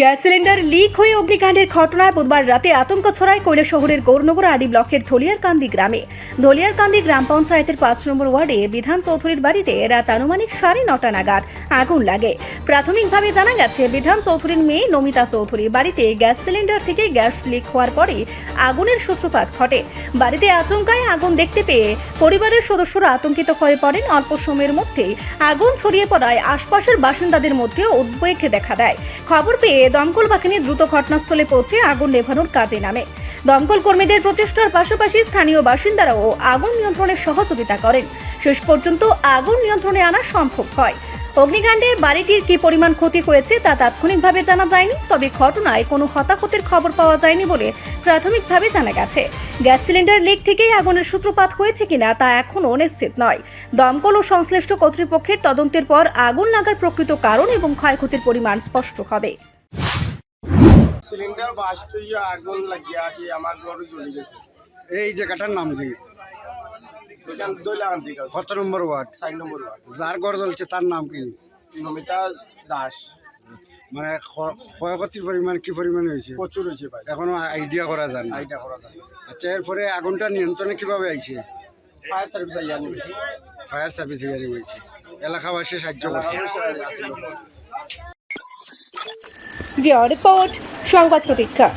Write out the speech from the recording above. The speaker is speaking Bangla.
গ্যাস সিলিন্ডার লিক হয়ে অগ্নিকাণ্ডের ঘটনায় বুধবার রাতে আতঙ্ক ছড়ায় কৈলাসহরের গৌরনগর আডি ব্লকের ধলিয়ারকান্দি গ্রামে। ধলিয়ারকান্দি গ্রাম পঞ্চায়েতের ৫ নম্বর ওয়ার্ডে বিধান চৌধুরীর বাড়িতে রাত আনুমানিক 9:30 নাগাদ আগুন লাগে। প্রাথমিকভাবে জানা গেছে, বিধান চৌধুরীর মেয়ে নমিতা চৌধুরী বাড়িতে গ্যাস সিলিন্ডার থেকে গ্যাস লিক হওয়ার পরে আগুনের সূত্রপাত ঘটে। বাড়িতে আচমকায় আগুন দেখতে পেয়ে পরিবারের সদস্যরা আতঙ্কিত হয়ে পড়েন। অল্প সময়ের মধ্যেই আগুন ছড়িয়ে পড়ায় আশপাশের বাসিন্দাদের মধ্যে উদ্বেগ দেখা দেয়। খবর পেয়ে দমকল বাহিনী দ্রুত ঘটনাস্থলে পৌঁছে আগুন নেভানোর কাজে নামে। দমকল কর্মীদের প্রচেষ্টার পাশাপাশি স্থানীয় বাসিন্দারাও আগুন নিয়ন্ত্রণে সহযোগিতা করেন। শেষ পর্যন্ত আগুন নিয়ন্ত্রণে আনা সম্ভব হয়। অগ্নিকাণ্ডে বাড়িটির কি পরিমাণ ক্ষতি হয়েছে তা তাৎক্ষণিকভাবে জানা যায়নি, তবে ঘটনায় কোনো হতাহতের খবর পাওয়া যায়নি বলে প্রাথমিকভাবে জানা গেছে। গ্যাস সিলিন্ডার লিক থেকেই আগুনের সূত্রপাত হয়েছে কিনা তা এখনও নিশ্চিত নয়। দমকল ও সংশ্লিষ্ট কর্তৃপক্ষের তদন্তের পর আগুন লাগার প্রকৃত কারণ এবং ক্ষয়ক্ষতির পরিমাণ স্পষ্ট হবে। সিলিন্ডার বাস্ট হয়ে আগুন লাগিয়া কি আমার ঘরে জ্বলে গেছে। এই জায়গাটার নাম কি? এখান দইলাকান্দি কত নম্বর ওয়ার্ড? 4 নম্বর ওয়ার্ড। যার ঘর জ্বলছে তার নাম কি? নমিতা দাস। মানে ক্ষয়ক্ষতির পরিমাণ কি পরিমাণ হয়েছে? প্রচুর হয়েছে ভাই, এখনো আইডিয়া করা যায় না। আইডিয়া করা যায়। আচ্ছা, এরপরে আগুনটা নিয়ন্ত্রণে কিভাবে আইছে? ফায়ার সার্ভিস আইয়া নিয়েছে। ফায়ার সার্ভিস এখানে হয়েছে, এলাকাবাসী সাহায্য করছে। রিপোর্ট সংবাদ প্রতীক্ষা।